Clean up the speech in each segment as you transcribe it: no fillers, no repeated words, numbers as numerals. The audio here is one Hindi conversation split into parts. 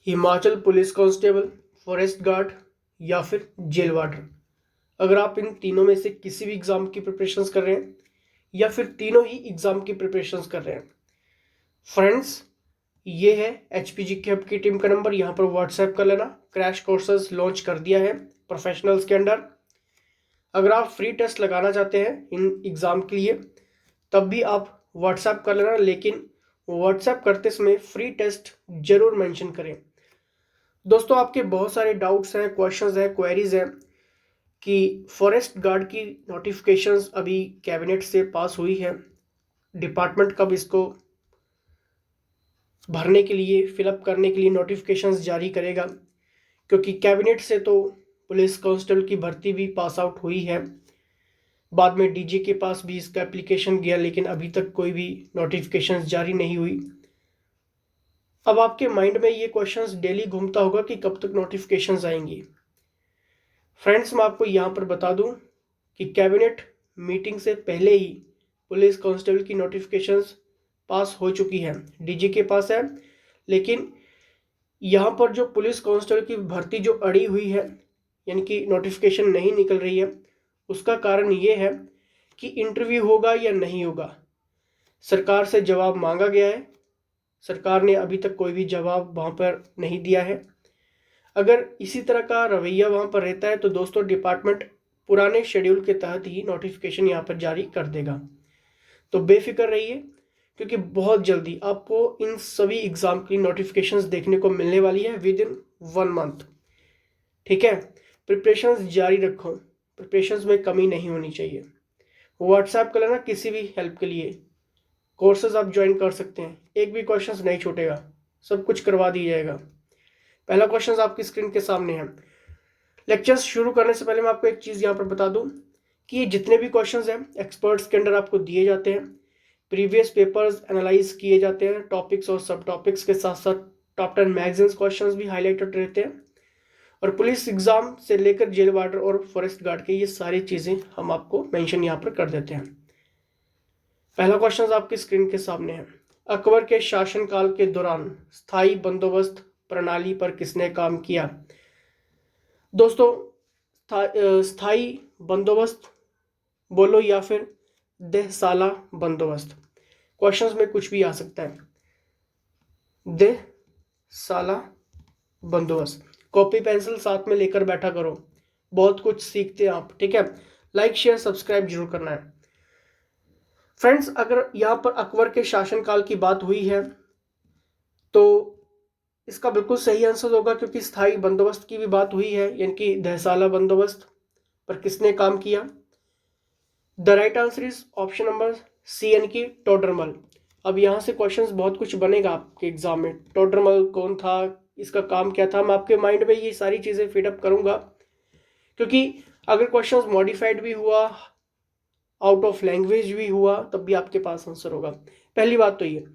Himachal police constable, forest guard या फिर जेल वार्डर। अगर आप इन तीनों में से किसी भी एग्ज़ाम की प्रिपरेशंस कर रहे हैं या फिर तीनों ही एग्ज़ाम की प्रिपरेशंस कर रहे हैं, फ्रेंड्स, ये है एचपीजी कैब की टीम का नंबर। यहाँ पर व्हाट्सएप कर लेना। क्रैश कोर्सेज लॉन्च कर दिया है प्रोफेशनल्स के अंडर। अगर आप फ्री टेस्ट लगाना चाहते हैं इन एग्ज़ाम के लिए, तब भी आप व्हाट्सएप कर लेना, लेकिन व्हाट्सएप करते समय फ्री टेस्ट जरूर मेंशन करें। दोस्तों, आपके बहुत सारे डाउट्स हैं, क्वेश्चंस हैं, क्वेरीज हैं कि फॉरेस्ट गार्ड की नोटिफिकेशंस अभी कैबिनेट से पास हुई है, डिपार्टमेंट कब इसको भरने के लिए, फिलअप करने के लिए नोटिफिकेशंस जारी करेगा, क्योंकि कैबिनेट से तो पुलिस कांस्टेबल की भर्ती भी पास आउट हुई है। बाद में डीजी के पास भी इसका एप्लीकेशन गया, लेकिन अभी तक कोई भी नोटिफिकेशंस जारी नहीं हुई। अब आपके माइंड में ये क्वेश्चंस डेली घूमता होगा कि कब तक नोटिफिकेशंस आएंगी। फ्रेंड्स, मैं आपको यहाँ पर बता दूं कि कैबिनेट मीटिंग से पहले ही पुलिस कांस्टेबल की नोटिफिकेशंस पास हो चुकी है, डीजी के पास है। लेकिन यहाँ पर जो पुलिस कांस्टेबल की भर्ती जो अड़ी हुई है, यानी कि नोटिफिकेशन नहीं निकल रही है, उसका कारण ये है कि इंटरव्यू होगा या नहीं होगा। सरकार से जवाब मांगा गया है, सरकार ने अभी तक कोई भी जवाब वहाँ पर नहीं दिया है। अगर इसी तरह का रवैया वहाँ पर रहता है तो दोस्तों, डिपार्टमेंट पुराने शेड्यूल के तहत ही नोटिफिकेशन यहाँ पर जारी कर देगा। तो बेफिक्र रहिए, क्योंकि बहुत जल्दी आपको इन सभी एग्ज़ाम की नोटिफिकेशंस देखने को मिलने वाली है विद इन 1 मंथ। ठीक है, प्रिपरेशंस जारी रखो, प्रिपरेशंस में कमी नहीं होनी चाहिए। व्हाट्सएप कर लेना किसी भी हेल्प के लिए। कोर्सेज आप ज्वाइन कर सकते हैं, एक भी क्वेश्चंस नहीं छूटेगा, सब कुछ करवा दिया जाएगा। पहला क्वेश्चन आपकी स्क्रीन के सामने है। लेक्चर्स शुरू करने से पहले मैं आपको एक चीज़ यहाँ पर बता दूं कि ये जितने भी क्वेश्चंस हैं एक्सपर्ट्स के अंडर आपको दिए जाते हैं, प्रीवियस पेपर्स एनालाइज किए जाते हैं, टॉपिक्स और सब टॉपिक्स के साथ साथ टॉप 10 मैगजीन्स क्वेश्चंस भी हाईलाइटेड रहते हैं, और पुलिस एग्जाम से लेकर जेल वार्डर और फॉरेस्ट गार्ड के ये सारी चीज़ें हम आपको मेंशन यहाँ पर कर देते हैं। पहला क्वेश्चन आपकी स्क्रीन के सामने है। अकबर के शासनकाल के दौरान स्थायी बंदोबस्त प्रणाली पर किसने काम किया? दोस्तों, स्थायी बंदोबस्त बोलो या फिर देहसाला बंदोबस्त, क्वेश्चंस में कुछ भी आ सकता है। देहसाला बंदोबस्त, कॉपी पेंसिल साथ में लेकर बैठा करो, बहुत कुछ सीखते हैं आप। ठीक है, लाइक शेयर सब्सक्राइब जरूर करना है। फ्रेंड्स, अगर यहाँ पर अकबर के शासनकाल की बात हुई है तो इसका बिल्कुल सही आंसर होगा, क्योंकि स्थायी बंदोबस्त की भी बात हुई है, यानी कि देहसाला बंदोबस्त पर किसने काम किया? The right answer is option number C, यानी कि टोडरमल। अब यहाँ से क्वेश्चंस बहुत कुछ बनेगा आपके एग्जाम में। टोडरमल कौन था, इसका काम क्या था, मैं आपके माइंड में ये सारी चीज़ें फिटअप करूंगा, क्योंकि अगर क्वेश्चंस मॉडिफाइड भी हुआ, आउट ऑफ लैंग्वेज भी हुआ, तब भी आपके पास आंसर होगा। पहली बात तो ये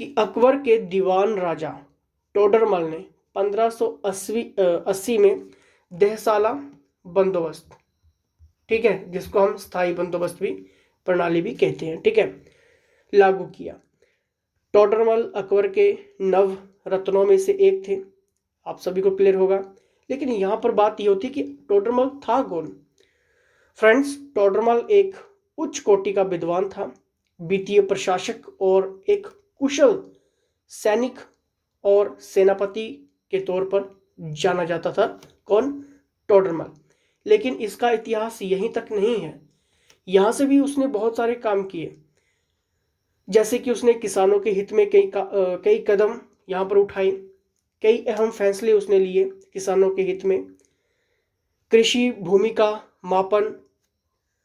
कि अकबर के दीवान राजा टोडरमल ने 1580 में देहसाला बंदोबस्त, ठीक है, जिसको हम स्थायी बंदोबस्त भी प्रणाली भी कहते हैं, ठीक है, लागू किया। टोडरमल अकबर के नव रत्नों में से एक थे, आप सभी को क्लियर होगा। लेकिन यहाँ पर बात ये होती कि टोडरमल था कौन? फ्रेंड्स, टोडरमल एक उच्च कोटि का विद्वान था, वित्तीय प्रशासक और एक कुशल सैनिक और सेनापति के तौर पर जाना जाता था। कौन? टोडरमल। लेकिन इसका इतिहास यहीं तक नहीं है, यहाँ से भी उसने बहुत सारे काम किए, जैसे कि उसने किसानों के हित में कई कदम यहाँ पर उठाए, कई अहम फैसले उसने लिए किसानों के हित में। कृषि भूमि का मापन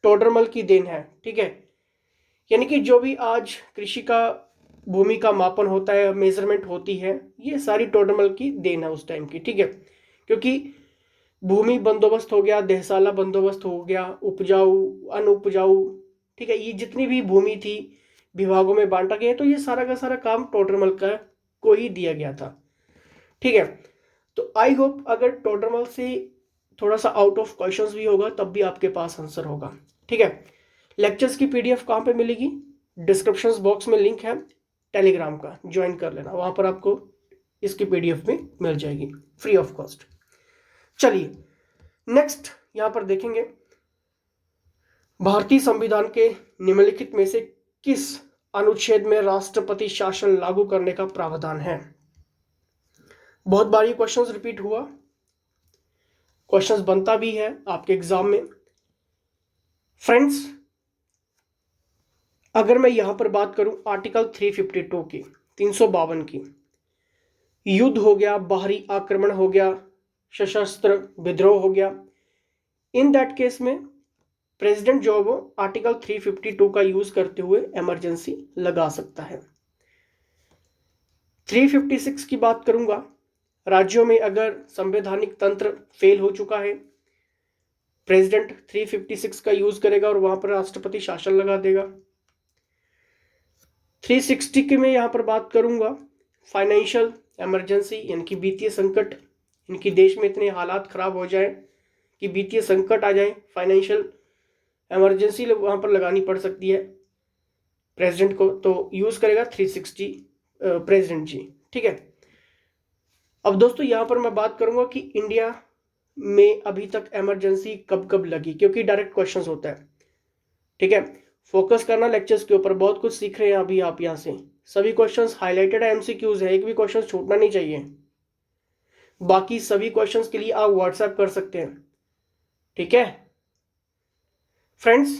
टोडरमल की देन है, ठीक है, यानी कि जो भी आज कृषि का भूमि का मापन होता है, मेजरमेंट होती है, ये सारी टोडरमल की देन है उस टाइम की, ठीक है। क्योंकि भूमि बंदोबस्त हो गया, देहसाला बंदोबस्त हो गया, उपजाऊ अनउपजाऊ, ठीक है, ये जितनी भी भूमि थी विभागों में बांटा गया, तो ये सारा का सारा काम टोडरमल का को ही दिया गया था, ठीक है। तो आई होप अगर टोडरमल से थोड़ा सा आउट ऑफ क्वेश्चंस भी होगा तब भी आपके पास आंसर होगा, ठीक है। लेक्चर्स की पीडीएफ कहाँ पे मिलेगी? डिस्क्रिप्शन बॉक्स में लिंक है टेलीग्राम का, ज्वाइन कर लेना, वहाँ पर आपको इसकी PDF में मिल जाएगी फ्री ऑफ कॉस्ट। चलिए नेक्स्ट यहां पर देखेंगे, भारतीय संविधान के निम्नलिखित में से किस अनुच्छेद में राष्ट्रपति शासन लागू करने का प्रावधान है? बहुत बार ये क्वेश्चंस रिपीट हुआ, क्वेश्चंस बनता भी है आपके एग्जाम में। फ्रेंड्स, अगर मैं यहां पर बात करूं आर्टिकल 352 की, 352 की, युद्ध हो गया, बाहरी आक्रमण हो गया, सशस्त्र विद्रोह हो गया, इन दैट केस में प्रेसिडेंट जो है वो आर्टिकल 352 का यूज करते हुए इमरजेंसी लगा सकता है। 356 की बात करूंगा, राज्यों में अगर संवैधानिक तंत्र फेल हो चुका है, प्रेसिडेंट 356 का यूज करेगा और वहां पर राष्ट्रपति शासन लगा देगा। 360 के में यहां पर बात करूंगा फाइनेंशियल इमरजेंसी, यानी कि वित्तीय संकट, इनकी देश में इतने हालात खराब हो जाए कि वित्तीय संकट आ जाए, फाइनेंशियल इमरजेंसी वहां पर लगानी पड़ सकती है प्रेसिडेंट को, तो यूज करेगा 360 प्रेसिडेंट जी। ठीक है। अब दोस्तों यहां पर मैं बात करूंगा कि इंडिया में अभी तक इमरजेंसी कब कब लगी, क्योंकि डायरेक्ट क्वेश्चंस होता है। ठीक है, फोकस करना लेक्चर्स के ऊपर, बहुत कुछ सीख रहे हैं अभी आप यहां से। सभी क्वेश्चंस हाईलाइटेड है, MCQs है, एक भी क्वेश्चन छूटना नहीं चाहिए। बाकी सभी क्वेश्चंस के लिए आप व्हाट्सएप कर सकते हैं। ठीक है फ्रेंड्स,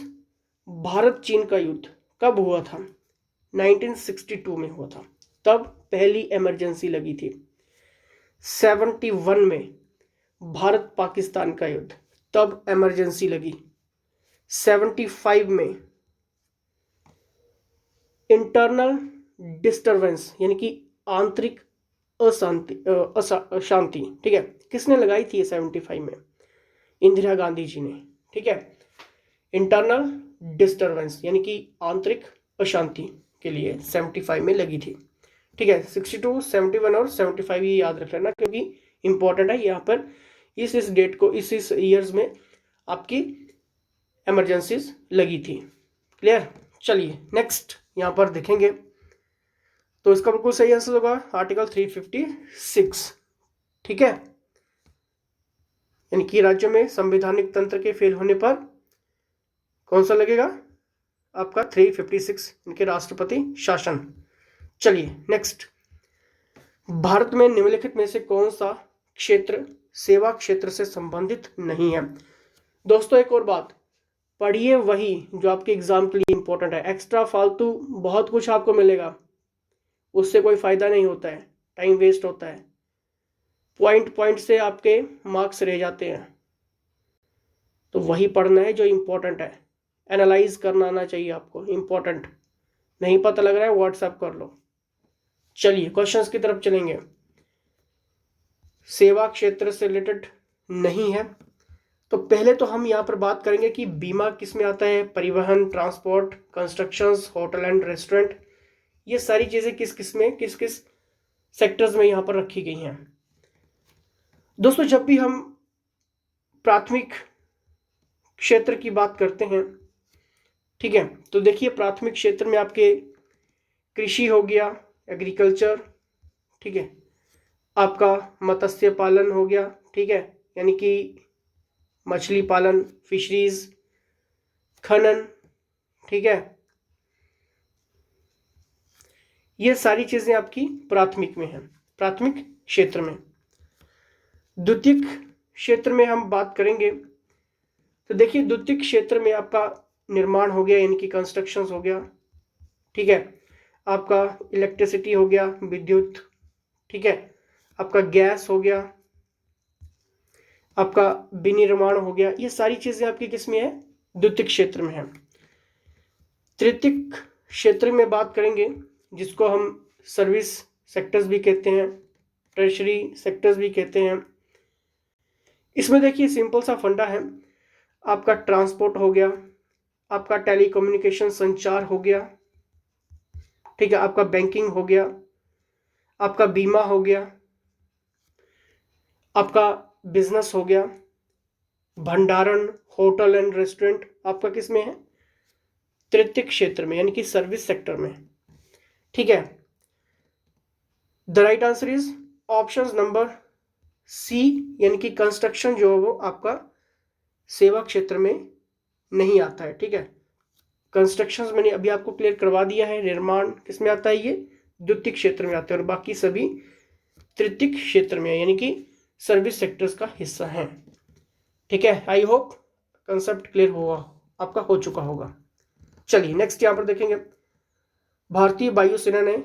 भारत चीन का युद्ध कब हुआ था? 1962 में हुआ था, तब पहली इमरजेंसी लगी थी। 71 में भारत पाकिस्तान का युद्ध, तब इमरजेंसी लगी। 75 में इंटरनल डिस्टरबेंस, यानी कि आंतरिक अशांति, ठीक है, किसने लगाई थी 75 में? इंदिरा गांधी जी ने। ठीक है, इंटरनल डिस्टरबेंस यानी कि आंतरिक अशांति के लिए 75 में लगी थी। ठीक है, 62, 71 और 75 ये याद रख लेना, क्योंकि इंपॉर्टेंट है यहाँ पर। इस डेट को, इस ईयर्स में आपकी इमरजेंसीज लगी थी। क्लियर? चलिए नेक्स्ट यहाँ पर देखेंगे, तो इसका बिल्कुल सही आंसर होगा आर्टिकल 356। ठीक है, यानी कि राज्यों में संवैधानिक तंत्र के फेल होने पर कौन सा लगेगा? आपका 356, इनके राष्ट्रपति शासन। चलिए नेक्स्ट, भारत में निम्नलिखित में से कौन सा क्षेत्र सेवा क्षेत्र से संबंधित नहीं है? दोस्तों एक और बात, पढ़िए वही जो आपके एग्जाम के लिए इंपॉर्टेंट है। एक्स्ट्रा फालतू बहुत कुछ आपको मिलेगा, उससे कोई फायदा नहीं होता है, टाइम वेस्ट होता है, पॉइंट से आपके मार्क्स रह जाते हैं। तो वही पढ़ना है जो इंपॉर्टेंट है, एनालाइज करना आना चाहिए आपको। इंपॉर्टेंट नहीं पता लग रहा है, व्हाट्सएप कर लो। चलिए क्वेश्चंस की तरफ चलेंगे। सेवा क्षेत्र से रिलेटेड नहीं है, तो पहले तो हम यहाँ पर बात करेंगे कि बीमा किस में आता है, परिवहन, transport, constructions, hotel and restaurant, ये सारी चीजें किस किस में, किस किस सेक्टर्स में यहाँ पर रखी गई हैं। दोस्तों जब भी हम प्राथमिक क्षेत्र की बात करते हैं, ठीक है, तो देखिए प्राथमिक क्षेत्र में आपके कृषि हो गया, एग्रीकल्चर, ठीक है, आपका मत्स्य पालन हो गया, ठीक है, यानी कि मछली पालन, फिशरीज, खनन, ठीक है, ये सारी चीजें आपकी प्राथमिक में हैं, प्राथमिक क्षेत्र में। द्वितीयक क्षेत्र में हम बात करेंगे, तो देखिए द्वितीयक क्षेत्र में आपका निर्माण हो गया, यानी कि कंस्ट्रक्शंस हो गया, ठीक है, आपका इलेक्ट्रिसिटी हो गया, विद्युत, ठीक है, आपका गैस हो गया, आपका विनिर्माण हो गया, ये सारी चीजें आपकी किस में है? द्वितीयक क्षेत्र में है। तृतीयक क्षेत्र में बात करेंगे, जिसको हम सर्विस सेक्टर्स भी कहते हैं, टर्शरी सेक्टर्स भी कहते हैं। इसमें देखिए सिंपल सा फंडा है, आपका ट्रांसपोर्ट हो गया, आपका टेलीकम्युनिकेशन संचार हो गया, ठीक है, आपका बैंकिंग हो गया, आपका बीमा हो गया, आपका बिजनेस हो गया, भंडारण, होटल एंड रेस्टोरेंट आपका किस में है? तृतीयक क्षेत्र में, यानी कि सर्विस सेक्टर में। ठीक है, the right answer is option number C यानी कि कंस्ट्रक्शन जो है वो आपका सेवा क्षेत्र में नहीं आता है। ठीक है, कंस्ट्रक्शन मैंने अभी आपको क्लियर करवा दिया है। निर्माण किस में आता है, ये द्वितीय क्षेत्र में आता है और बाकी सभी तृतीय क्षेत्र में है, यानी कि सर्विस सेक्टर्स का हिस्सा है। ठीक है, आई होप कंसेप्ट क्लियर हुआ आपका, हो चुका होगा। चलिए नेक्स्ट यहां पर देखेंगे, भारतीय वायुसेना ने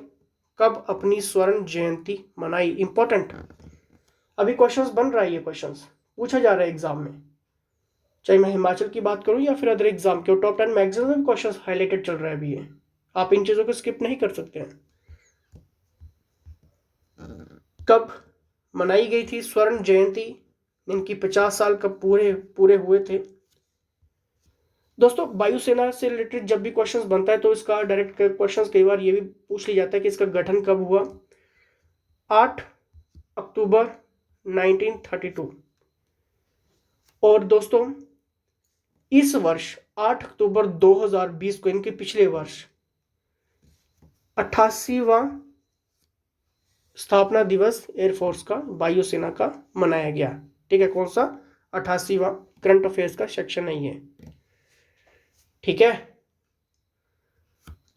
कब अपनी स्वर्ण जयंती मनाई। इंपॉर्टेंट, अभी क्वेश्चंस बन रहा है, ये क्वेश्चंस पूछा जा रहा है एग्जाम में, चाहे मैं हिमाचल की बात करूं या फिर अदर एग्जाम के, टॉप 10 मैगजीन में भी क्वेश्चंस हाईलाइटेड चल रहा है अभी ये, आप इन चीजों को स्किप नहीं कर सकते हैं। कब मनाई गई थी स्वर्ण जयंती, इनकी 50 साल कब पूरे हुए थे। दोस्तों वायुसेना से रिलेटेड जब भी क्वेश्चंस बनता है तो इसका डायरेक्ट क्वेश्चंस कई बार ये भी पूछ लिया जाता है कि इसका गठन कब हुआ। 8 अक्टूबर 1932। और दोस्तों इस वर्ष 8 अक्टूबर 2020 को, इनके पिछले वर्ष 88वां स्थापना दिवस एयरफोर्स का, वायुसेना का मनाया गया। ठीक है, कौन सा, 88वां, करंट अफेयर्स का सेक्शन है ये। ठीक है,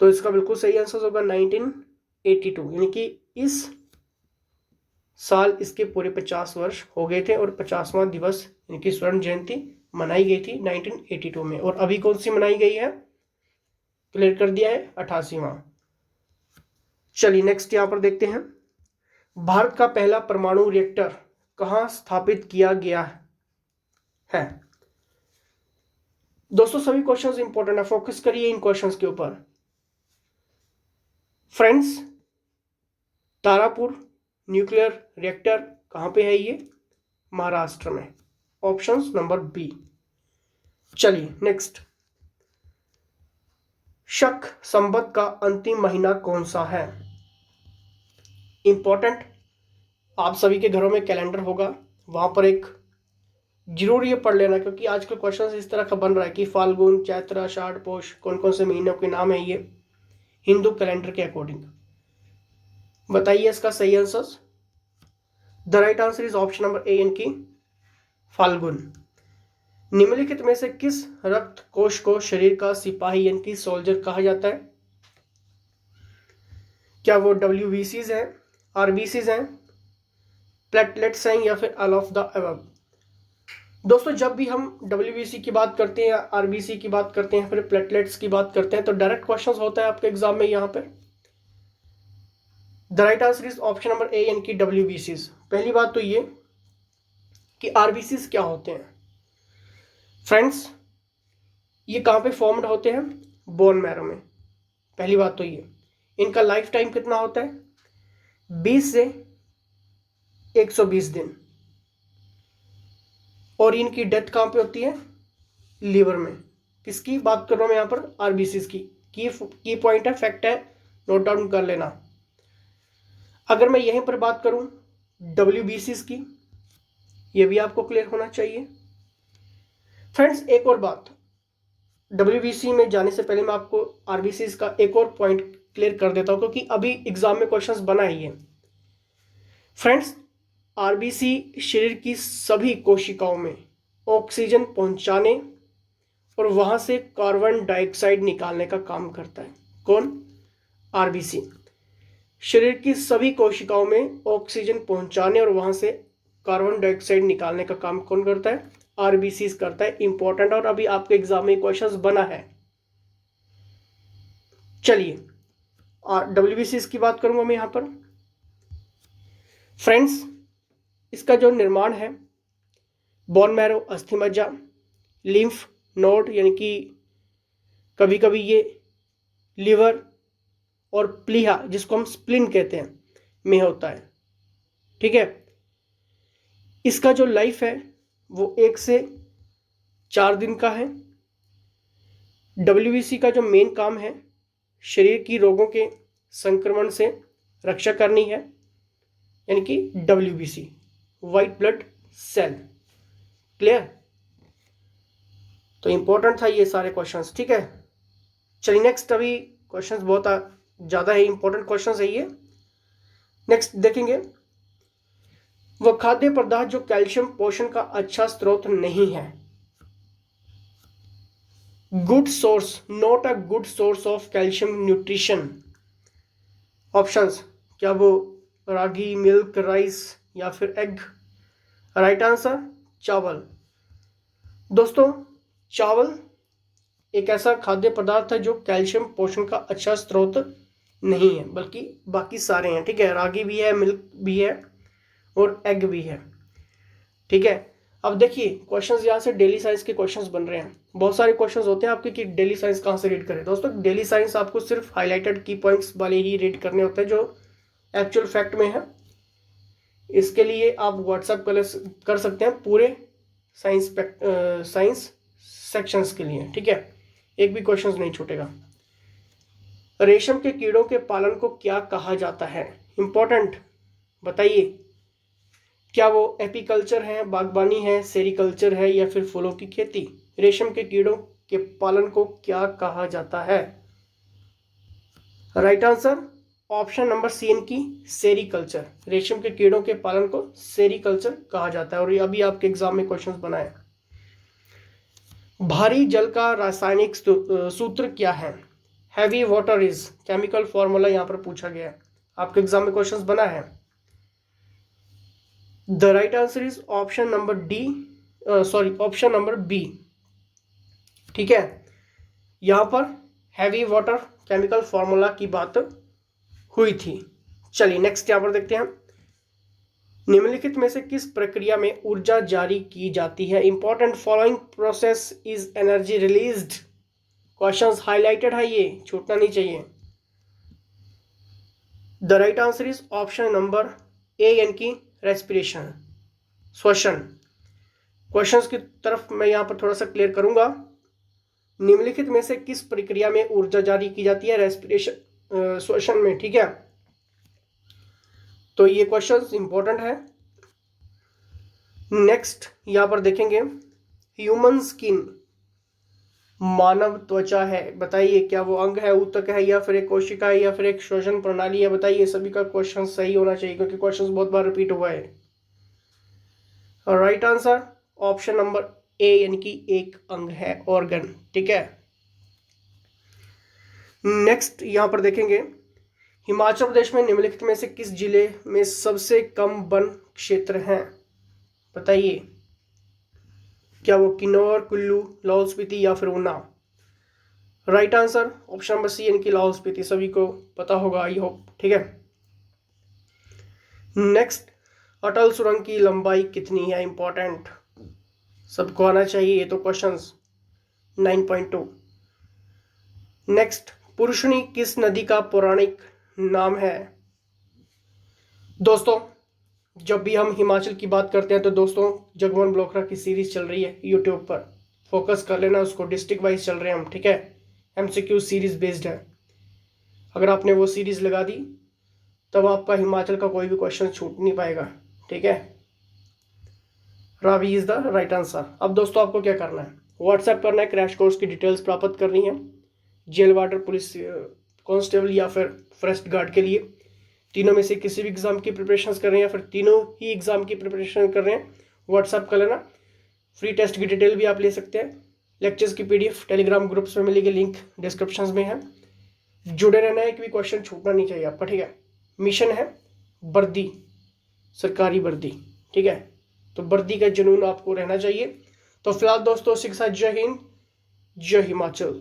तो इसका बिल्कुल सही आंसर होगा 1982, यानी कि इस साल इसके पूरे 50 वर्ष हो गए थे और 50वां दिवस यानी कि स्वर्ण जयंती मनाई गई थी 1982 में। और अभी कौन सी मनाई गई है, क्लियर कर दिया है, 88वां। चलिए नेक्स्ट यहां पर देखते हैं, भारत का पहला परमाणु रिएक्टर कहां स्थापित किया गया है। दोस्तों सभी क्वेश्चंस इंपॉर्टेंट है, फोकस करिए इन क्वेश्चंस के ऊपर। फ्रेंड्स, तारापुर न्यूक्लियर रिएक्टर कहां पे है, ये महाराष्ट्र में, ऑप्शन नंबर बी। चलिए नेक्स्ट, शक संवत का अंतिम महीना कौन सा है। इंपॉर्टेंट, आप सभी के घरों में कैलेंडर होगा, वहां पर एक जरूर ये पढ़ लेना, क्योंकि आजकल क्वेश्चन इस तरह का बन रहा है कि फाल्गुन, चैत्र, आषाढ़, पोष, कौन कौन से महीनों के नाम है ये हिंदू कैलेंडर के अकॉर्डिंग। बताइए इसका सही answer. The right answer is option number A, यानी कि फाल्गुन। निम्नलिखित में से किस रक्त कोश को शरीर का सिपाही यानी कि सोल्जर कहा जाता है। क्या वो WBCs हैं, RBCs हैं, प्लेटलेट्स हैं, या फिर ऑल ऑफ द अबव। दोस्तों जब भी हम WBC की बात करते हैं या RBC की बात करते हैं फिर प्लेटलेट्स की बात करते हैं तो डायरेक्ट क्वेश्चन होता है आपके एग्जाम में यहाँ पे। The right answer is option number A, यानी कि WBCs। पहली बात तो ये कि RBCs क्या होते हैं। फ्रेंड्स, ये कहाँ पे फॉर्म्ड होते हैं, बोन मैरो में। पहली बात तो ये, इनका लाइफ टाइम कितना होता है, 20 से 120 दिन। और इनकी डेथ कहाँ पे होती है, लीवर में। किसकी बात कर रहा हूँ मैं यहाँ पर, RBCs की पॉइंट है, फैक्ट है, नोट डाउन कर लेना। अगर मैं यहीं पर बात करूँ WBCs की, ये भी आपको क्लियर होना चाहिए। फ्रेंड्स एक और बात, WBC में जाने से पहले मैं आपको RBCs का एक और पॉइंट क्लियर कर देता हूँ, क्योंकि अभी एग्जाम में क्वेश्चंस बना ही है। फ्रेंड्स, RBC शरीर की सभी कोशिकाओं में ऑक्सीजन पहुंचाने और वहां से कार्बन डाइऑक्साइड निकालने का काम करता है। कौन, RBC। शरीर की सभी कोशिकाओं में ऑक्सीजन पहुंचाने और वहां से कार्बन डाइऑक्साइड निकालने का काम कौन करता है, RBCs करता है। इंपॉर्टेंट, और अभी आपके एग्जाम में क्वेश्चंस बना है। चलिए WBCs की बात करूंगा मैं यहां पर। फ्रेंड्स, इसका जो निर्माण है, बोन मैरो, अस्थि मज्जा, लिम्फ नोड यानी कि कभी कभी ये लिवर और प्लीहा जिसको हम स्प्लिन कहते हैं में होता है। ठीक है, इसका जो लाइफ है वो 1 से 4 दिन का है। WBC का जो मेन काम है, शरीर की रोगों के संक्रमण से रक्षा करनी है, यानी कि WBC, white blood cell. Clear, तो इंपॉर्टेंट था ये सारे क्वेश्चंस। ठीक है, चलिए नेक्स्ट, अभी क्वेश्चंस बहुत ज़्यादा है, इंपॉर्टेंट क्वेश्चंस है ये। नेक्स्ट देखेंगे, वह खाद्य पदार्थ जो कैल्शियम पोषण का अच्छा स्रोत नहीं है। Good source, not a good source of calcium nutrition. Options, क्या वो रागी, मिल्क, राइस या फिर एग? राइट आंसर चावल। दोस्तों, चावल एक ऐसा खाद्य पदार्थ है जो कैल्शियम पोषण का अच्छा स्रोत नहीं है, बल्कि बाकी सारे हैं। ठीक है, रागी भी है, मिल्क भी है और एग भी है। ठीक है, अब देखिए क्वेश्चंस यहाँ से डेली साइंस के क्वेश्चंस बन रहे हैं। बहुत सारे क्वेश्चंस होते हैं आपके कि डेली साइंस कहाँ से रीड करें। दोस्तों, डेली साइंस आपको सिर्फ हाईलाइटेड की पॉइंट्स वाले ही रीड करने होते हैं जो एक्चुअल फैक्ट में है। इसके लिए आप व्हाट्सएप कर सकते हैं पूरे साइंस सेक्शंस के लिए। ठीक है, एक भी क्वेश्चंस नहीं छूटेगा। रेशम के कीड़ों के पालन को क्या कहा जाता है? इंपॉर्टेंट, बताइए। क्या वो एपीकल्चर है, बागबानी है, सेरिकल्चर है या फिर फूलों की खेती? रेशम के कीड़ों के पालन को क्या कहा जाता है? Right answer option number C इनकी सेरिकल्चर। रेशम के कीड़ों के पालन को सेरिकल्चर कहा जाता है। और ये अभी आपके एग्जाम में क्वेश्चंस बनाए। भारी जल का रासायनिक सूत्र क्या है? Heavy water is, chemical formula यहां पर पूछा गया है, आपके एग्जाम में क्वेश्चंस बना है। The right answer is option number D, option number B. ठीक है, यहां पर हैवी वाटर केमिकल फॉर्मूला की बात हुई थी। चलिए नेक्स्ट यहां पर देखते हैं। निम्नलिखित में से किस प्रक्रिया में ऊर्जा जारी की जाती है? Important, following process is energy released. Questions highlighted है, ये छूटना नहीं चाहिए। The right answer is option number A यानी कि रेस्पिरेशन, श्वसन। क्वेश्चंस की तरफ मैं यहां पर थोड़ा सा क्लियर करूंगा। निम्नलिखित में से किस प्रक्रिया में ऊर्जा जारी की जाती है? रेस्पिरेशन, श्वसन में। ठीक है, तो ये क्वेश्चंस इंपॉर्टेंट है। नेक्स्ट यहां पर देखेंगे, ह्यूमन स्किन, मानव त्वचा है, बताइए क्या वो अंग है, ऊतक है या फिर एक कोशिका है या फिर एक श्वसन प्रणाली है? बताइए, सभी का क्वेश्चन सही होना चाहिए क्योंकि क्वेश्चन बहुत बार रिपीट हुआ है। Right answer option number A यानी कि एक अंग है, ऑर्गन। ठीक है, नेक्स्ट यहां पर देखेंगे, हिमाचल प्रदेश में निम्नलिखित में से किस जिले में सबसे कम वन क्षेत्र हैं? बताइए, क्या वो किन्नौर, कुल्लू, लाहौल स्पीति या फिर Una? Right answer option number C यानी कि लाहौल स्पीति, सभी को पता होगा आई होप। ठीक है, नेक्स्ट, अटल सुरंग की लंबाई कितनी है? इंपॉर्टेंट, सबको आना चाहिए ये तो क्वेश्चंस। 9.2। नेक्स्ट, पुरुषनी किस नदी का पौराणिक नाम है? दोस्तों, जब भी हम हिमाचल की बात करते हैं तो दोस्तों जगमोहन ब्लोकरा की सीरीज चल रही है यूट्यूब पर, फोकस कर लेना उसको। डिस्ट्रिक्ट वाइज चल रहे हैं हम। ठीक है, एमसीक्यू सीरीज बेस्ड है। अगर आपने वो सीरीज लगा दी तब आपका हिमाचल का कोई भी क्वेश्चन छूट नहीं पाएगा। ठीक है, Ravi is the right answer. अब दोस्तों आपको क्या करना है, व्हाट्सएप करना है, क्रैश कोर्स की डिटेल्स प्राप्त करनी है, जेल वार्डर, पुलिस कांस्टेबल या फिर फॉरेस्ट गार्ड के लिए। तीनों में से किसी भी एग्जाम की प्रिपरेशन कर रहे हैं या फिर तीनों ही एग्जाम की प्रिपरेशन कर रहे हैं, व्हाट्सएप कर लेना। फ्री टेस्ट की डिटेल भी आप ले सकते हैं। लेक्चर्स की पीडीएफ टेलीग्राम ग्रुप्स में मिलेगी, लिंक डिस्क्रिप्शन में है। जुड़े रहना है, एक भी क्वेश्चन छूटना नहीं चाहिए आपका। ठीक है, मिशन है वर्दी, सरकारी वर्दी। ठीक है, तो वर्दी का जुनून आपको रहना चाहिए। तो फिलहाल दोस्तों, शिक्षा, जय हिंद, जय हिमाचल।